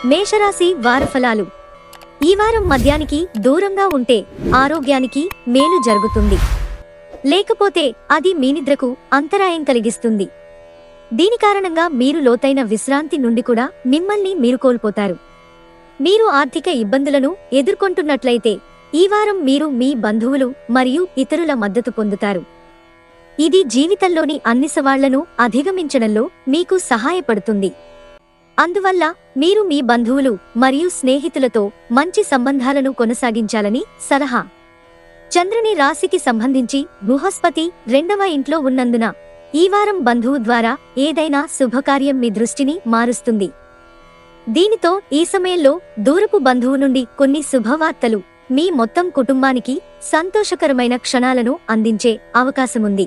మేషరాశి వారఫలాలు. ఈ వారం మద్యానికి దూరంగా ఉంటే ఆరోగ్యానికి మేలు జరుగుతుంది, లేకపోతే అది మీ నిద్రకు అంతరాయం కలిగిస్తుంది. దీని కారణంగా మీరు లోతైన విశ్రాంతి నుండి కూడా మిమ్మల్ని మీరు కోల్పోతారు. మీరు ఆర్థిక ఇబ్బందులను ఎదుర్కొంటున్నట్లయితే ఈ వారం మీరు మీ బంధువులు మరియు ఇతరుల మద్దతు పొందుతారు. ఇది జీవితంలోని అన్ని సవాళ్లను అధిగమించడంలో మీకు సహాయపడుతుంది. అందువల్ల మీరు మీ బంధువులు మరియు స్నేహితులతో మంచి సంబంధాలను కొనసాగించాలని సలహా. చంద్రుని రాశికి సంబంధించి బృహస్పతి 2వ ఇంట్లో ఉన్నందున ఈ వారం బంధువు ద్వారా ఏదైనా శుభకార్యం మీ దృష్టిని మారుస్తుంది. దీనితో ఈ సమయంలో దూరపు బంధువు నుండి కొన్ని శుభవార్తలు మీ మొత్తం కుటుంబానికి సంతోషకరమైన క్షణాలను అందించే అవకాశముంది.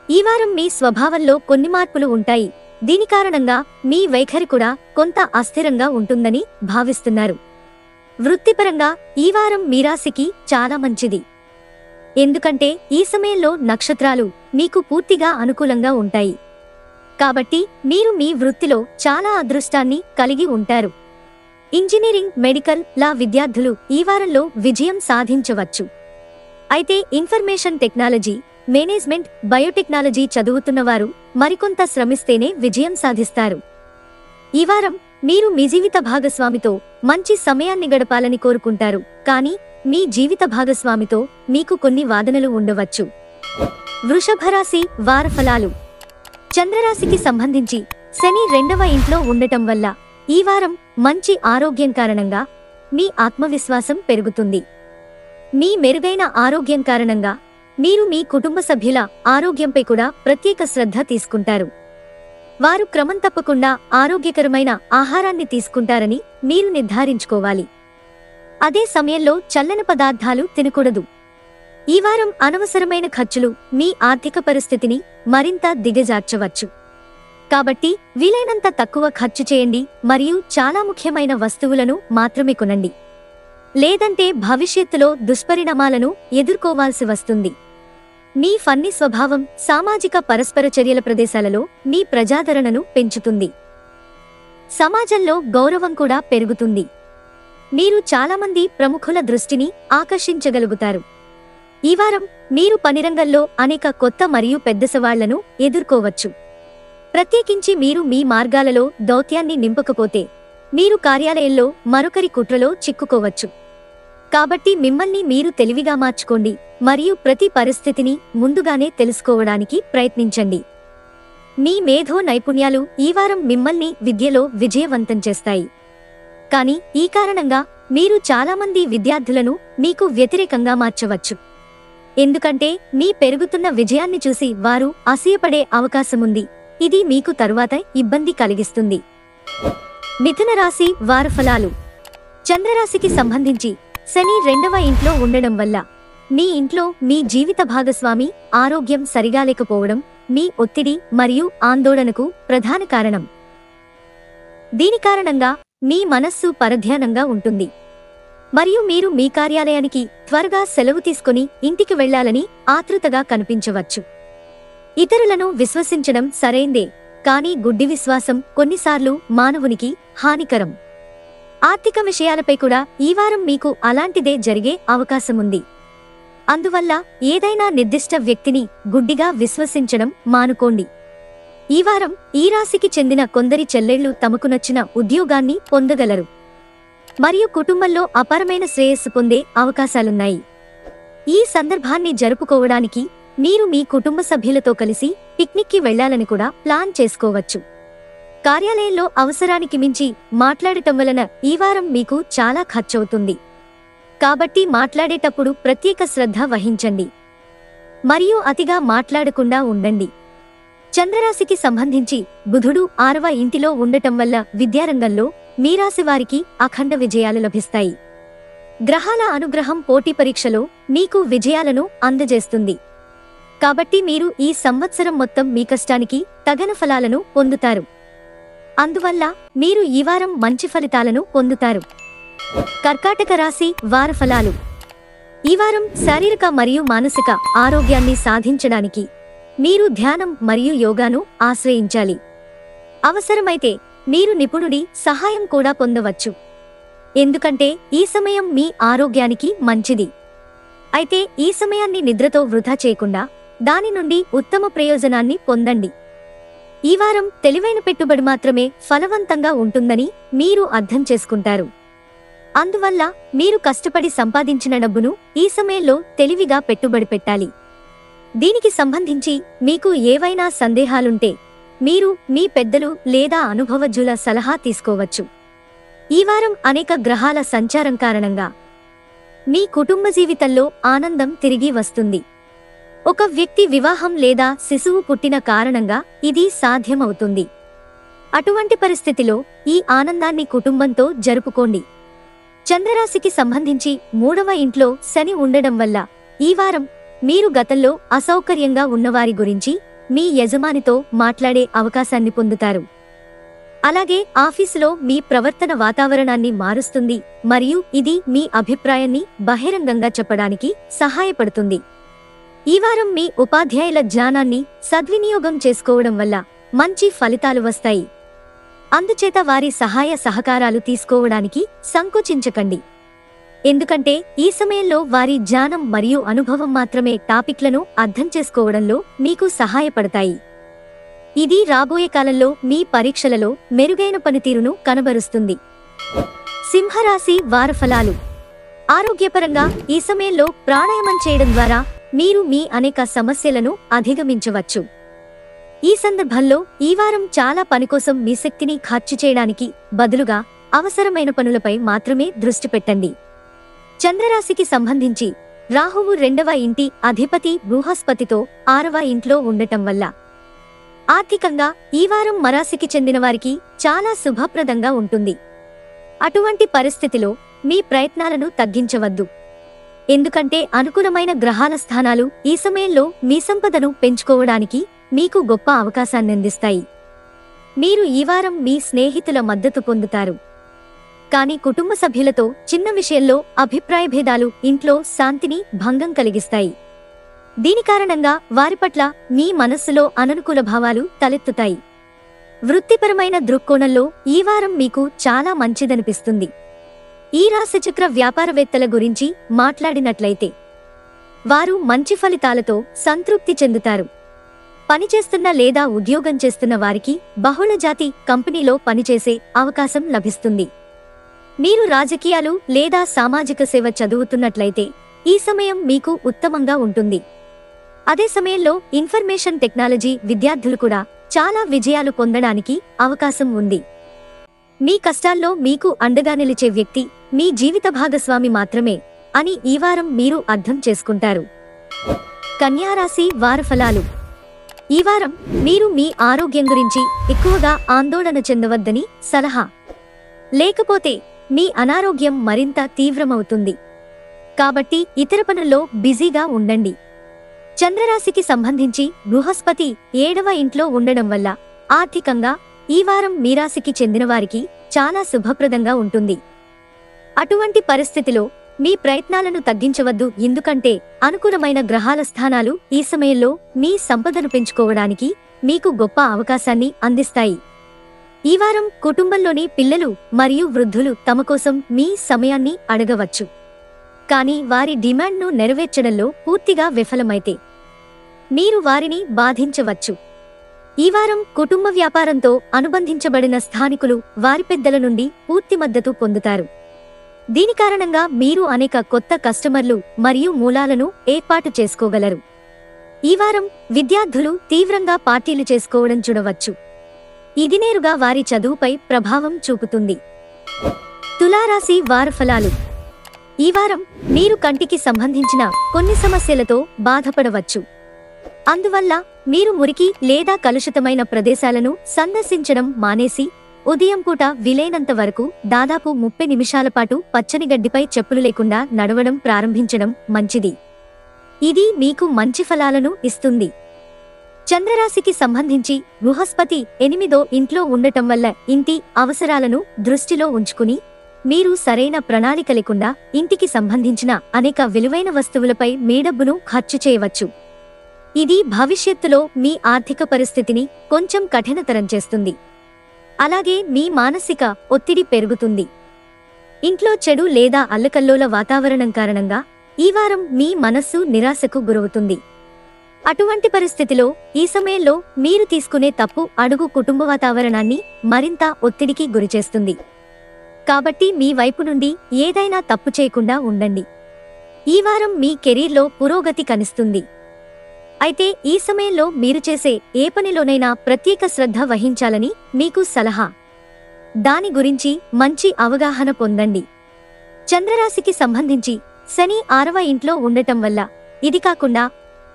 ఈ వారం మీ స్వభావంలో కొన్ని మార్పులు ఉంటాయి. దీని కారణంగా మీ వైఖరి కూడా కొంత అస్థిరంగా ఉంటుందని భావిస్తున్నారు. వృత్తిపరంగా ఈ వారం మీ రాశికి చాలా మంచిది, ఎందుకంటే ఈ సమయంలో నక్షత్రాలు మీకు పూర్తిగా అనుకూలంగా ఉంటాయి. కాబట్టి మీరు మీ వృత్తిలో చాలా అదృష్టాన్ని కలిగి ఉంటారు. ఇంజనీరింగ్, మెడికల్, లా విద్యార్థులు ఈ వారంలో విజయం సాధించవచ్చు. అయితే ఇన్ఫర్మేషన్ టెక్నాలజీ, మేనేజ్మెంట్, బయోటెక్నాలజీ చదువుతున్నవారు మరికొంత శ్రమిస్తేనే విజయం సాధిస్తారు. ఈ వారం మీరు మీ జీవిత భాగస్వామితో మంచి సమయాన్ని గడపాలని కోరుకుంటారు, కానీ మీ జీవిత భాగస్వామితో మీకు కొన్ని వాదనలు ఉండవచ్చు. వృషభరాశి వారఫలాలు. చంద్రరాశికి సంబంధించి శని 2వ ఇంట్లో ఉండటం వల్ల ఈ వారం మంచి ఆరోగ్యం కారణంగా మీ ఆత్మవిశ్వాసం పెరుగుతుంది. మీ మెరుగైన ఆరోగ్యం కారణంగా మీరు మీ కుటుంబ సభ్యుల ఆరోగ్యంపై కూడా ప్రత్యేక శ్రద్ధ తీసుకుంటారు. వారు క్రమం తప్పకుండా ఆరోగ్యకరమైన ఆహారాన్ని తీసుకుంటారని మీరు నిర్ధారించుకోవాలి. అదే సమయంలో చల్లని పదార్థాలు తినకూడదు. ఈ వారం అనవసరమైన ఖర్చులు మీ ఆర్థిక పరిస్థితిని మరింత దిగజార్చవచ్చు. కాబట్టి వీలైనంత తక్కువ ఖర్చు చేయండి మరియు చాలా ముఖ్యమైన వస్తువులను మాత్రమే కొనండి, లేదంటే భవిష్యత్తులో దుష్పరిణామాలను ఎదుర్కోవాల్సి వస్తుంది. మీ ఫన్నీ స్వభావం సామాజిక పరస్పర చర్యల ప్రదేశాలలో మీ ప్రజాదరణను పెంచుతుంది. సమాజంలో గౌరవం కూడా పెరుగుతుంది. మీరు చాలామంది ప్రముఖుల దృష్టిని ఆకర్షించగలుగుతారు. ఈ వారం మీరు పనిరంగంలో అనేక కొత్త మరియు పెద్ద సవాళ్లను ఎదుర్కోవచ్చు. ప్రత్యేకించి మీరు మీ మార్గాలలో దౌత్యాన్ని నింపకపోతే మీరు కార్యాలయంలో మరొకరి కుట్రలో చిక్కుకోవచ్చు. కాబట్టి మిమ్మల్ని మీరు తెలివిగా మార్చుకోండి మరియు ప్రతి పరిస్థితిని ముందుగానే తెలుసుకోవడానికి ప్రయత్నించండి. మీ మేధో నైపుణ్యాలు ఈ వారం మిమ్మల్ని విద్యలో విజయవంతం చేస్తాయి. కానీ ఈ కారణంగా మీరు చాలామంది విద్యార్థులను మీకు వ్యతిరేకంగా మార్చవచ్చు, ఎందుకంటే మీ పెరుగుతున్న విజయాన్ని చూసి వారు అసూయపడే అవకాశముంది. ఇది మీకు తరువాత ఇబ్బంది కలిగిస్తుంది. మిథున రాశి వారఫలాలు. చంద్రరాశికి సంబంధించి శని 2వ ఇంట్లో ఉండడం వల్ల మీ ఇంట్లో మీ జీవిత భాగస్వామి ఆరోగ్యం సరిగా లేకపోవడం మీ ఒత్తిడి మరియు ఆందోళనకు ప్రధాన కారణం. దీని కారణంగా మీ మనస్సు పరధ్యానంగా ఉంటుంది మరియు మీరు మీ కార్యాలయానికి త్వరగా సెలవు తీసుకొని ఇంటికి వెళ్లాలని ఆతృతగా కనిపించవచ్చు. ఇతరులను విశ్వసించడం సరైందే, కానీ గుడ్డి విశ్వాసం కొన్నిసార్లు మానవునికి హానికరం. ఆర్థిక విషయాలపై కూడా ఈ వారం మీకు అలాంటిదే జరిగే అవకాశముంది. అందువల్ల ఏదైనా నిర్దిష్ట వ్యక్తిని గుడ్డిగా విశ్వసించడం మానుకోండి. ఈ వారం ఈ రాశికి చెందిన కొందరి చెల్లెళ్లు తమకు నచ్చిన ఉద్యోగాన్ని పొందగలరు మరియు కుటుంబంలో అపారమైన శ్రేయస్సు పొందే అవకాశాలున్నాయి. ఈ సందర్భాన్ని జరుపుకోవడానికి మీరు మీ కుటుంబ సభ్యులతో కలిసి పిక్నిక్కి వెళ్లాలని కూడా ప్లాన్ చేసుకోవచ్చు. కార్యాలయంలో అవసరానికి మించి మాట్లాడటం వలన ఈ వారం మీకు చాలా ఖర్చవుతుంది. కాబట్టి మాట్లాడేటప్పుడు ప్రత్యేక శ్రద్ధ వహించండి మరియు అతిగా మాట్లాడకుండా ఉండండి. చంద్రరాశికి సంబంధించి బుధుడు 6వ ఇంటిలో ఉండటం వల్ల విద్యారంగంలో మీ రాశి వారికి అఖండ విజయాలు లభిస్తాయి. గ్రహాల అనుగ్రహం పోటీ పరీక్షలో మీకు విజయాలను అందజేస్తుంది. కాబట్టి మీరు ఈ సంవత్సరం మొత్తం మీ కష్టానికి తగిన ఫలాలను పొందుతారు. అందువల్ల మీరు ఈ వారం మంచి ఫలితాలను పొందుతారు. కర్కాటక రాశి వారఫలాలు. ఈ వారం శారీరక మరియు మానసిక ఆరోగ్యాన్ని సాధించడానికి మీరు ధ్యానం మరియు యోగాను ఆశ్రయించాలి. అవసరమైతే మీరు నిపుణుడి సహాయం కూడా పొందవచ్చు. ఎందుకంటే ఈ సమయం మీ ఆరోగ్యానికి మంచిది. అయితే ఈ సమయాన్ని నిద్రతో వృధా చేయకుండా దాని నుండి ఉత్తమ ప్రయోజనాన్ని పొందండి. ఈ వారం తెలివైన పెట్టుబడి మాత్రమే ఫలవంతంగా ఉంటుందని మీరు అర్థం చేసుకుంటారు. అందువల్ల మీరు కష్టపడి సంపాదించిన డబ్బును ఈ సమయంలో తెలివిగా పెట్టుబడి పెట్టాలి. దీనికి సంబంధించి మీకు ఏవైనా సందేహాలుంటే మీరు మీ పెద్దలు లేదా అనుభవజ్ఞుల సలహా తీసుకోవచ్చు. ఈ వారం అనేక గ్రహాల సంచారం కారణంగా మీ కుటుంబ జీవితంలో ఆనందం తిరిగి వస్తుంది. ఒక వ్యక్తి వివాహం లేదా శిశువు పుట్టిన కారణంగా ఇది సాధ్యమవుతుంది. అటువంటి పరిస్థితిలో ఈ ఆనందాన్ని కుటుంబంతో జరుపుకోండి. చంద్రరాశికి సంబంధించి 3వ ఇంట్లో శని ఉండడం వల్ల ఈ వారం మీరు గతంలో అసౌకర్యంగా ఉన్నవారి గురించి మీ యజమానితో మాట్లాడే అవకాశాన్ని పొందుతారు. అలాగే ఆఫీసులో మీ ప్రవర్తన వాతావరణాన్ని మారుస్తుంది మరియు ఇది మీ అభిప్రాయాన్ని బహిరంగంగా చెప్పడానికి సహాయపడుతుంది. ఈ వారం మీ ఉపాధ్యాయుల జ్ఞానాన్ని సద్వినియోగం చేసుకోవడం వల్ల మంచి ఫలితాలు వస్తాయి. అందుచేత వారి సహాయ సహకారాలు తీసుకోవడానికి సంకోచించకండి. ఎందుకంటే ఈ సమయంలో వారి జ్ఞానం మరియు అనుభవం మాత్రమే టాపిక్లను అర్థం చేసుకోవడంలో మీకు సహాయపడతాయి. ఇది రాబోయే కాలంలో మీ పరీక్షలలో మెరుగైన పనితీరును కనబరుస్తుంది. సింహరాశి వారఫలాలు. ఆరోగ్యపరంగా ఈ సమయంలో ప్రాణాయామం చేయడం ద్వారా మీరు మీ అనేక సమస్యలను అధిగమించవచ్చు. ఈ సందర్భంలో ఈ వారం చాలా పని కోసం మీ శక్తిని ఖర్చు చేయడానికి బదులుగా అవసరమైన పనులపై మాత్రమే దృష్టి పెట్టండి. చంద్రరాశికి సంబంధించి రాహువు 2వ ఇంటి అధిపతి బృహస్పతితో 6వ ఇంట్లో ఉండటం వల్ల ఆర్థికంగా ఈ వారం మరాశికి చెందిన వారికి చాలా శుభప్రదంగా ఉంటుంది. అటువంటి పరిస్థితిలో మీ ప్రయత్నాలను తగ్గించవద్దు. ఎందుకంటే అనుకూలమైన గ్రహాల స్థానాలు ఈ సమయంలో మీ సంపదను పెంచుకోవడానికి మీకు గొప్ప అవకాశాన్నందిస్తాయి. మీరు ఈ వారం మీ స్నేహితుల మద్దతు పొందుతారు. కానీ కుటుంబ సభ్యులతో చిన్న విషయంలో అభిప్రాయ భేదాలు ఇంట్లో శాంతిని భంగం కలిగిస్తాయి. దీని కారణంగా వారి పట్ల మీ మనస్సులో అననుకూల భావాలు తలెత్తుతాయి. వృత్తిపరమైన దృక్కోణంలో ఈ వారం మీకు చాలా మంచిదనిపిస్తుంది. ఈ రాశిచక్ర వ్యాపారవేత్తల గురించి మాట్లాడినట్లయితే వారు మంచి ఫలితాలతో సంతృప్తి చెందుతారు. పనిచేస్తున్న లేదా ఉద్యోగం చేస్తున్న వారికి బహుళజాతి కంపెనీలో పనిచేసే అవకాశం లభిస్తుంది. మీరు రాజకీయాలు లేదా సామాజిక సేవ చదువుతున్నట్లయితే ఈ సమయం మీకు ఉత్తమంగా ఉంటుంది. అదే సమయంలో ఇన్ఫర్మేషన్ టెక్నాలజీ విద్యార్థులు కూడా చాలా విజయాలు పొందడానికి అవకాశం ఉంది. మీ కష్టాల్లో మీకు అండగా నిలిచే వ్యక్తి మీ జీవిత భాగస్వామి మాత్రమే అని ఈ వారం మీరు అర్థం చేసుకుంటారు. కన్యారాశి వారఫలాలు. ఈ వారం మీరు మీ ఆరోగ్యం గురించి ఎక్కువగా ఆందోళన చెందవద్దని సలహా. లేకపోతే మీ అనారోగ్యం మరింత తీవ్రమవుతుంది. కాబట్టి ఇతర పనుల్లో బిజీగా ఉండండి. చంద్రరాశికి సంబంధించి బృహస్పతి 7వ ఇంట్లో ఉండడం వల్ల ఆర్థికంగా ఈ వారం మీ రాశికి చెందిన వారికి చాలా శుభప్రదంగా ఉంటుంది. అటువంటి పరిస్థితిలో మీ ప్రయత్నాలను తగ్గించవద్దు. ఎందుకంటే అనుకూలమైన గ్రహాల స్థానాలు ఈ సమయంలో మీ సంపదను పెంచుకోవడానికి మీకు గొప్ప అవకాశాన్ని అందిస్తాయి. ఈ వారం కుటుంబంలోని పిల్లలు మరియు వృద్ధులు తమ కోసం మీ సమయాన్ని అడగవచ్చు. కానీ వారి డిమాండ్ను నెరవేర్చడంలో పూర్తిగా విఫలమైతే మీరు వారిని బాధించవచ్చు. ఈ వారం కుటుంబ వ్యాపారంతో అనుబంధించబడిన స్థానికులు వారి పెద్దల నుండి పూర్తి మద్దతు పొందుతారు. దీని కారణంగా మీరు అనేక కొత్త కస్టమర్లు మరియు మూలాలను ఏర్పాటు చేసుకోగలరు. ఈ వారం విద్యార్థులు తీవ్రంగా పార్టీలు చేసుకోవడం చూడవచ్చు. ఇది నేరుగా వారి చదువుపై ప్రభావం చూపుతుంది. తులారాశి వారఫలాలు. ఈ వారం మీరు కంటికి సంబంధించిన కొన్ని సమస్యలతో బాధపడవచ్చు. అందువల్ల మీరు మురికి లేదా కలుషితమైన ప్రదేశాలను సందర్శించడం మానేసి ఉదయం పూట వీలైనంత వరకు దాదాపు 30 నిమిషాల పాటు పచ్చని గడ్డిపై చెప్పులు లేకుండా నడవడం ప్రారంభించడం మంచిది. ఇది మీకు మంచి ఫలాలను ఇస్తుంది. చంద్రరాశికి సంబంధించి బృహస్పతి 8వ ఇంట్లో ఉండటం వల్ల ఇంటి అవసరాలను దృష్టిలో ఉంచుకుని మీరు సరైన ప్రణాళిక లేకుండా ఇంటికి సంబంధించిన అనేక విలువైన వస్తువులపై మీ డబ్బును ఖర్చు చేయవచ్చు. ఇది భవిష్యత్తులో మీ ఆర్థిక పరిస్థితిని కొంచెం కఠినతరం చేస్తుంది. అలాగే మీ మానసిక ఒత్తిడి పెరుగుతుంది. ఇంట్లో చెడు లేదా అల్లకల్లోల వాతావరణం కారణంగా ఈ వారం మీ మనస్సు నిరాశకు గురవుతుంది. అటువంటి పరిస్థితిలో ఈ సమయంలో మీరు తీసుకునే తప్పు అడుగు కుటుంబ వాతావరణాన్ని మరింత ఒత్తిడికి గురిచేస్తుంది. కాబట్టి మీ వైపు నుండి ఏదైనా తప్పు చేయకుండా ఉండండి. ఈ వారం మీ కెరీర్లో పురోగతి కనిస్తుంది. అయితే ఈ సమయంలో మీరు చేసే ఏ పనిలోనైనా ప్రత్యేక శ్రద్ధ వహించాలని మీకు సలహా. దాని గురించి మంచి అవగాహన పొందండి. చంద్రరాశికి సంబంధించి శని 6వ ఇంట్లో ఉండటం వల్ల, ఇది కాకుండా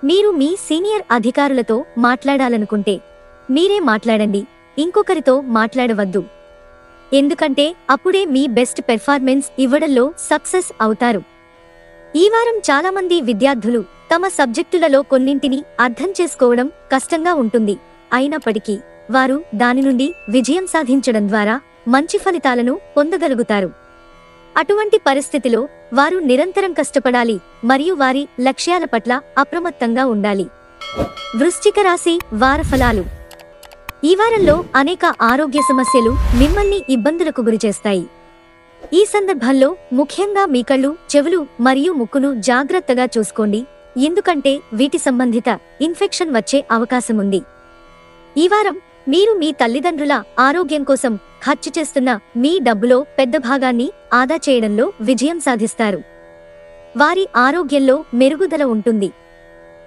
మీరు మీ సీనియర్ అధికారులతో మాట్లాడాలనుకుంటే మీరే మాట్లాడండి, ఇంకొకరితో మాట్లాడవద్దు. ఎందుకంటే అప్పుడే మీ బెస్ట్ పెర్ఫార్మెన్స్ ఇవ్వడంలో సక్సెస్ అవుతారు. ఈ వారం చాలామంది విద్యార్థులు తమ సబ్జెక్టులలో కొన్నింటిని అర్థం చేసుకోవడం కష్టంగా ఉంటుంది. అయినప్పటికీ వారు దాని నుండి విజయం సాధించడం ద్వారా మంచి ఫలితాలను పొందగలుగుతారు. అటువంటి పరిస్థితిలో వారు నిరంతరం కష్టపడాలి మరియు వారి లక్ష్యాల పట్ల అప్రమత్తంగా ఉండాలి. వృశ్చిక రాశి వార ఫలాలు. ఈ వారంలో అనేక ఆరోగ్య సమస్యలు మిమ్మల్ని ఇబ్బందులకు గురిచేస్తాయి. ఈ సందర్భంలో ముఖ్యంగా మీ కళ్ళు, చెవులు మరియు ముక్కును జాగ్రత్తగా చూసుకోండి, ఎందుకంటే వీటి సంబంధిత ఇన్ఫెక్షన్ వచ్చే అవకాశముంది. ఈ వారం మీరు మీ తల్లిదండ్రుల ఆరోగ్యం కోసం ఖర్చు చేస్తున్న మీ డబ్బులో పెద్ద భాగాన్ని ఆదా చేయడంలో విజయం సాధిస్తారు. వారి ఆరోగ్యంలో మెరుగుదల ఉంటుంది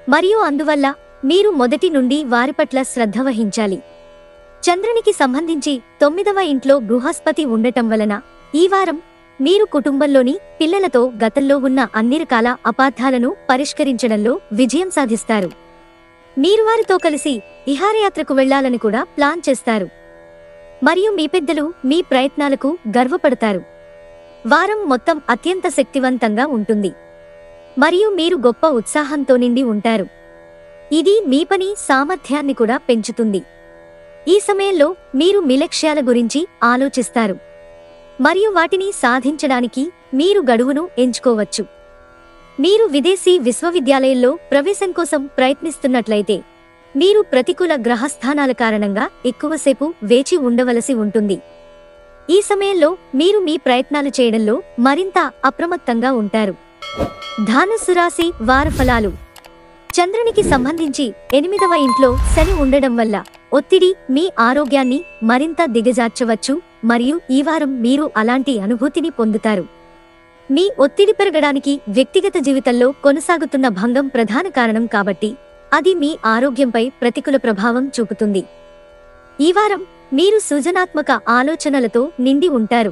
మరియు అందువల్ల మీరు మొదటి నుండి వారి పట్ల శ్రద్ధ వహించాలి. చంద్రునికి సంబంధించి 9వ ఇంట్లో బృహస్పతి ఉండటం వలన ఈ వారం మీరు కుటుంబంలోని పిల్లలతో గతంలో ఉన్న అన్ని రకాల అపార్థాలను పరిష్కరించడంలో విజయం సాధిస్తారు. మీరు వారితో కలిసి విహారయాత్రకు వెళ్లాలని కూడా ప్లాన్ చేస్తారు మరియు మీ పెద్దలు మీ ప్రయత్నాలకు గర్వపడతారు. వారం మొత్తం అత్యంత శక్తివంతంగా ఉంటుంది మరియు మీరు గొప్ప ఉత్సాహంతో నిండి ఉంటారు. ఇది మీ పని సామర్థ్యాన్ని కూడా పెంచుతుంది. ఈ సమయంలో మీరు మీ లక్ష్యాల గురించి ఆలోచిస్తారు మరియు వాటిని సాధించడానికి మీరు గడువును ఎంచుకోవచ్చు. మీరు విదేశీ విశ్వవిద్యాలయంలో ప్రవేశం కోసం ప్రయత్నిస్తున్నట్లయితే మీరు ప్రతికూల గ్రహస్థానాల కారణంగా ఎక్కువసేపు వేచి ఉండవలసి ఉంటుంది. ఈ సమయంలో మీరు మీ ప్రయత్నాలు చేయడంలో మరింత అప్రమత్తంగా ఉంటారు. ధనుస్సు రాశి వార ఫలాలు. చంద్రునికి సంబంధించి 8వ ఇంట్లో శని ఉండడం వల్ల ఒత్తిడి మీ ఆరోగ్యాన్ని మరింత దిగజార్చవచ్చు మరియు ఈ వారం మీరు అలాంటి అనుభూతిని పొందుతారు. మీ ఒత్తిడి పెరగడానికి వ్యక్తిగత జీవితంలో కొనసాగుతున్న భంగం ప్రధాన కారణం కాబట్టి అది మీ ఆరోగ్యంపై ప్రతికూల ప్రభావం చూపుతుంది. ఈ వారం మీరు సృజనాత్మక ఆలోచనలతో నిండి ఉంటారు.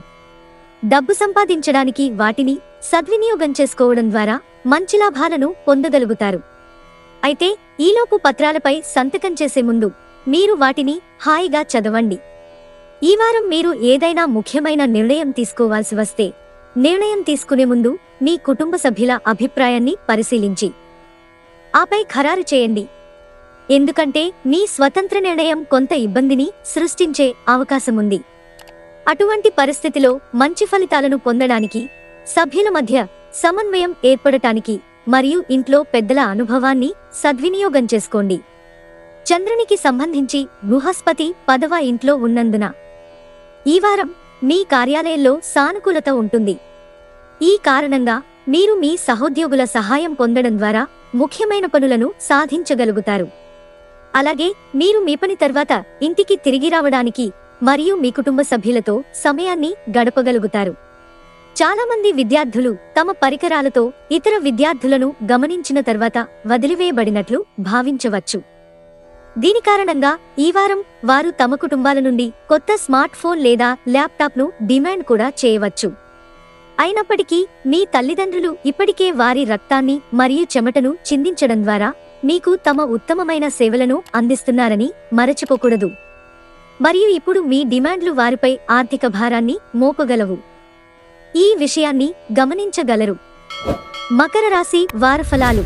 డబ్బు సంపాదించడానికి వాటిని సద్వినియోగం చేసుకోవడం ద్వారా మంచి లాభాలను పొందగలుగుతారు. అయితే ఈలోపు పత్రాలపై సంతకం చేసే ముందు మీరు వాటిని హాయిగా చదవండి. ఈ వారం మీరు ఏదైనా ముఖ్యమైన నిర్ణయం తీసుకోవాల్సి వస్తే నిర్ణయం తీసుకునే ముందు మీ కుటుంబ సభ్యుల అభిప్రాయాన్ని పరిశీలించి ఆపై ఖరారు చేయండి, ఎందుకంటే మీ స్వతంత్ర నిర్ణయం కొంత ఇబ్బందిని సృష్టించే అవకాశముంది. అటువంటి పరిస్థితిలో మంచి ఫలితాలను పొందడానికి సభ్యుల మధ్య సమన్వయం ఏర్పడటానికి మరియు ఇంట్లో పెద్దల అనుభవాన్ని సద్వినియోగం చేసుకోండి. చంద్రునికి సంబంధించి బృహస్పతి 10వ ఇంట్లో ఉన్నందున ఈ వారం మీ కార్యాలయంలో సానుకూలత ఉంటుంది. ఈ కారణంగా మీరు మీ సహోద్యోగుల సహాయం పొందడం ద్వారా ముఖ్యమైన పనులను సాధించగలుగుతారు. అలాగే మీరు మీ పని తర్వాత ఇంటికి తిరిగి రావడానికి మరియు మీ కుటుంబ సభ్యులతో సమయాన్ని గడపగలుగుతారు. చాలామంది విద్యార్థులు తమ పరికరాలతో ఇతర విద్యార్థులను గమనించిన తర్వాత వదిలివేయబడినట్లు భావించవచ్చు. దీని కారణంగా ఈ వారం వారు తమ కుటుంబాల నుండి కొత్త స్మార్ట్ ఫోన్ లేదా ల్యాప్టాప్ను డిమాండ్ కూడా చేయవచ్చు. అయినప్పటికీ మీ తల్లిదండ్రులు ఇప్పటికే వారి రక్తాన్ని మరియు చెమటను చిందించడం ద్వారా మీకు తమ ఉత్తమమైన సేవలను అందిస్తున్నారని మరచిపోకూడదు. మరియు ఇప్పుడు మీ డిమాండ్లు వారిపై ఆర్థిక భారాన్ని మోపగలవు. ఈ విషయాన్ని గమనించగలరు. మకర రాశి వార ఫలాలు.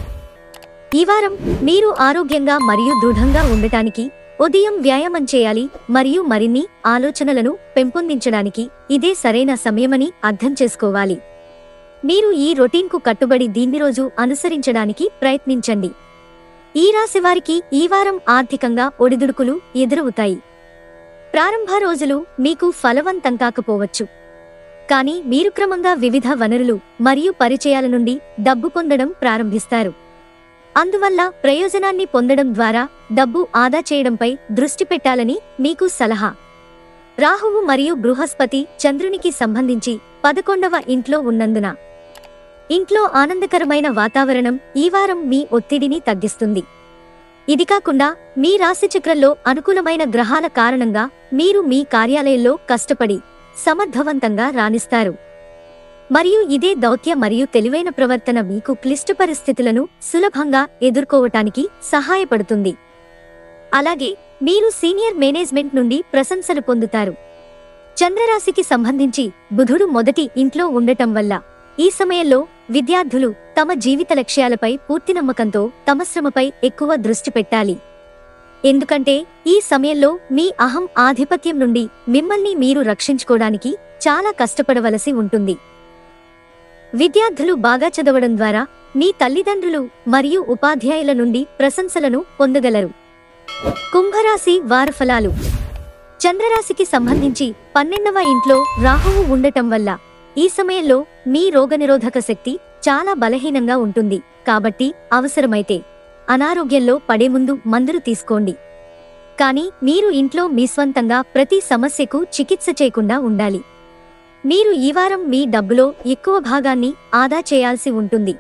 ఈ వారం మీరు ఆరోగ్యంగా మరియు దృఢంగా ఉండటానికి ఉదయం వ్యాయామం చేయాలి మరియు మరిన్ని ఆలోచనలను పెంపొందించడానికి ఇదే సరైన సమయమని అర్థం చేసుకోవాలి. మీరు ఈ రొటీన్కు కట్టుబడి దీన్ని రోజు అనుసరించడానికి ప్రయత్నించండి. ఈ రాశి వారికి ఈ వారం ఆర్థికంగా ఒడిదుడుకులు ఎదురవుతాయి. ప్రారంభ రోజులు మీకు ఫలవంతం కాకపోవచ్చు. కానీ మీరు క్రమంగా వివిధ వనరులు మరియు పరిచయాల నుండి డబ్బు పొందడం ప్రారంభిస్తారు. అందువల్ల ప్రయోజనాన్ని పొందడం ద్వారా డబ్బు ఆదా చేయడంపై దృష్టి పెట్టాలని మీకు సలహా. రాహువు మరియు బృహస్పతి చంద్రునికి సంబంధించి 11వ ఇంట్లో ఉన్నందున ఇంట్లో ఆనందకరమైన వాతావరణం ఈ వారం మీ ఒత్తిడిని తగ్గిస్తుంది. ఇది కాకుండా మీ రాశిచక్రంలో అనుకూలమైన గ్రహాల కారణంగా మీరు మీ కార్యాలయంలో కష్టపడి సమర్థవంతంగా రాణిస్తారు. మరియు ఇదే దౌత్య మరియు తెలివైన ప్రవర్తన మీకు క్లిష్ట పరిస్థితులను సులభంగా ఎదుర్కోవటానికి సహాయపడుతుంది. అలాగే మీరు సీనియర్ మేనేజ్మెంట్ నుండి ప్రశంసలు పొందుతారు. చంద్రరాశికి సంబంధించి బుధుడు మొదటి ఇంట్లో ఉండటం వల్ల ఈ సమయంలో విద్యార్థులు తమ జీవిత లక్ష్యాలపై పూర్తి నమ్మకంతో తమ శ్రమపై ఎక్కువ దృష్టి పెట్టాలి. ఎందుకంటే ఈ సమయంలో మీ అహం ఆధిపత్యం నుండి మిమ్మల్ని మీరు రక్షించుకోవడానికి చాలా కష్టపడవలసి ఉంటుంది. విద్యార్థులు బాగా చదవడం ద్వారా మీ తల్లిదండ్రులు మరియు ఉపాధ్యాయుల నుండి ప్రశంసలను పొందగలరు. కుంభరాశి వారఫలాలు. చంద్రరాశికి సంబంధించి 12వ ఇంట్లో రాహువు ఉండటం వల్ల ఈ సమయంలో మీ రోగనిరోధక శక్తి చాలా బలహీనంగా ఉంటుంది. కాబట్టి అవసరమైతే అనారోగ్యంలో పడే ముందు మందులు తీసుకోండి. కానీ మీరు ఇంట్లో మీ స్వంతంగా ప్రతి సమస్యకు చికిత్స చేయకుండా ఉండాలి. మీరు ఈ వారం మీ డబ్బులో ఎక్కువ భాగాన్ని ఆదా చేయాల్సి ఉంటుంది.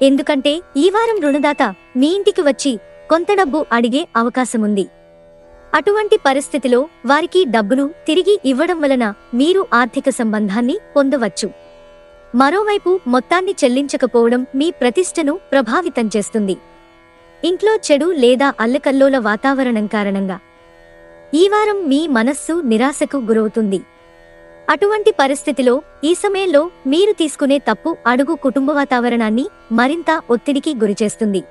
ఎందుకంటే ఈ వారం రుణదాత మీ ఇంటికి వచ్చి కొంత డబ్బు అడిగే అవకాశముంది. అటువంటి పరిస్థితిలో వారికి డబ్బును తిరిగి ఇవ్వడం వలన మీరు ఆర్థిక సంబంధాన్ని పొందవచ్చు. మరోవైపు మొత్తాన్ని చెల్లించకపోవడం మీ ప్రతిష్టను ప్రభావితం చేస్తుంది. ఇంట్లో చెడు లేదా అల్లకల్లోల వాతావరణం కారణంగా ఈ వారం మీ మనస్సు నిరాశకు గురవుతుంది. అటువంటి పరిస్థితిలో ఈ సమయంలో మీరు తీసుకునే తప్పు అడుగు కుటుంబ వాతావరణాన్ని మరింత ఒత్తిడికి గురిచేస్తుంది.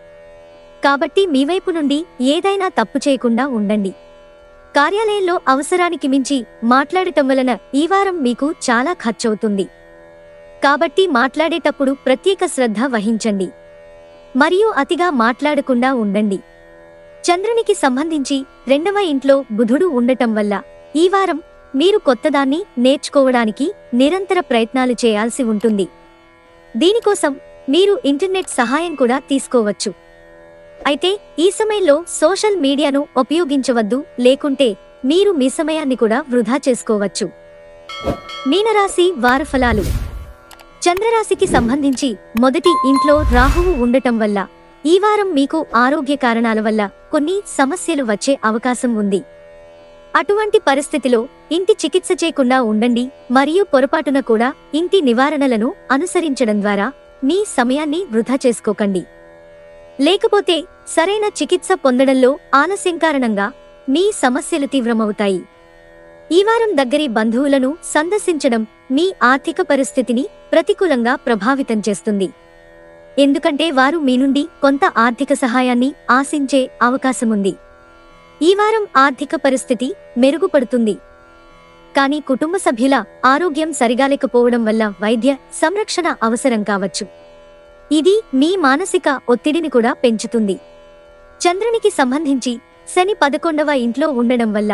కాబట్టి మీ వైపు నుండి ఏదైనా తప్పు చేయకుండా ఉండండి. కార్యాలయంలో అవసరానికి మించి మాట్లాడటం వలన ఈ వారం మీకు చాలా ఖర్చవుతుంది. కాబట్టి మాట్లాడేటప్పుడు ప్రత్యేక శ్రద్ధ వహించండి మరియు అతిగా మాట్లాడకుండా ఉండండి. చంద్రునికి సంబంధించి 2వ ఇంట్లో బుధుడు ఉండటం వల్ల ఈ వారం మీరు కొత్తదాన్ని నేర్చుకోవడానికి నిరంతర ప్రయత్నాలు చేయాల్సి ఉంటుంది. దీనికోసం మీరు ఇంటర్నెట్ సహాయం కూడా తీసుకోవచ్చు. అయితే ఈ సమయంలో సోషల్ మీడియాను ఉపయోగించవద్దు, లేకుంటే మీరు మీ సమయాన్ని కూడా వృధా చేసుకోవచ్చు. మీనరాశి వారఫలాలు. చంద్రరాశికి సంబంధించి మొదటి ఇంట్లో రాహువు ఉండటం వల్ల ఈ వారం మీకు ఆరోగ్య కారణాల వల్ల కొన్ని సమస్యలు వచ్చే అవకాశం ఉంది. అటువంటి పరిస్థితిలో ఇంటి చికిత్స చేయకుండా ఉండండి మరియు పొరపాటున కూడా ఇంటి నివారణలను అనుసరించడం ద్వారా మీ సమయాన్ని వృధా చేసుకోకండి. లేకపోతే సరైన చికిత్స పొందడంలో ఆలస్యం కారణంగా మీ సమస్యలు తీవ్రమవుతాయి. ఈ వారం దగ్గరి బంధువులను సందర్శించడం మీ ఆర్థిక పరిస్థితిని ప్రతికూలంగా ప్రభావితం చేస్తుంది. ఎందుకంటే వారు మీ నుండి కొంత ఆర్థిక సహాయాన్ని ఆశించే అవకాశముంది. ఈ వారం ఆర్థిక పరిస్థితి మెరుగుపడుతుంది. కానీ కుటుంబ సభ్యుల ఆరోగ్యం సరిగా లేకపోవడం వల్ల వైద్య సంరక్షణ అవసరం కావచ్చు. ఇది మీ మానసిక ఒత్తిడిని కూడా పెంచుతుంది. చంద్రునికి సంబంధించి శని 11వ ఇంట్లో ఉండడం వల్ల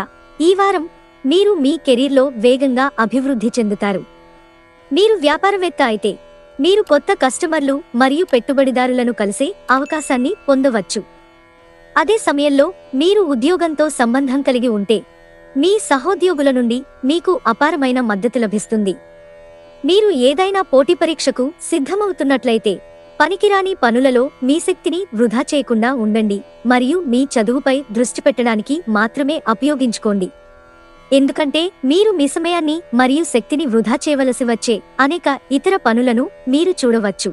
ఈ వారం మీరు మీ కెరీర్లో వేగంగా అభివృద్ధి చెందుతారు. మీరు వ్యాపారవేత్త అయితే మీరు కొత్త కస్టమర్లు మరియు పెట్టుబడిదారులను కలిసే అవకాశాన్ని పొందవచ్చు. అదే సమయంలో మీరు ఉద్యోగంతో సంబంధం కలిగి ఉంటే మీ సహోద్యోగుల నుండి మీకు అపారమైన మద్దతు లభిస్తుంది. మీరు ఏదైనా పోటీ పరీక్షకు సిద్ధమవుతున్నట్లయితే పనికిరాని పనులలో మీ శక్తిని వృధా చేయకుండా ఉండండి మరియు మీ చదువుపై దృష్టి పెట్టడానికి మాత్రమే ఉపయోగించుకోండి. ఎందుకంటే మీరు మీ సమయాన్ని మరియు శక్తిని వృధా చేయవలసి వచ్చే అనేక ఇతర పనులను మీరు చూడవచ్చు.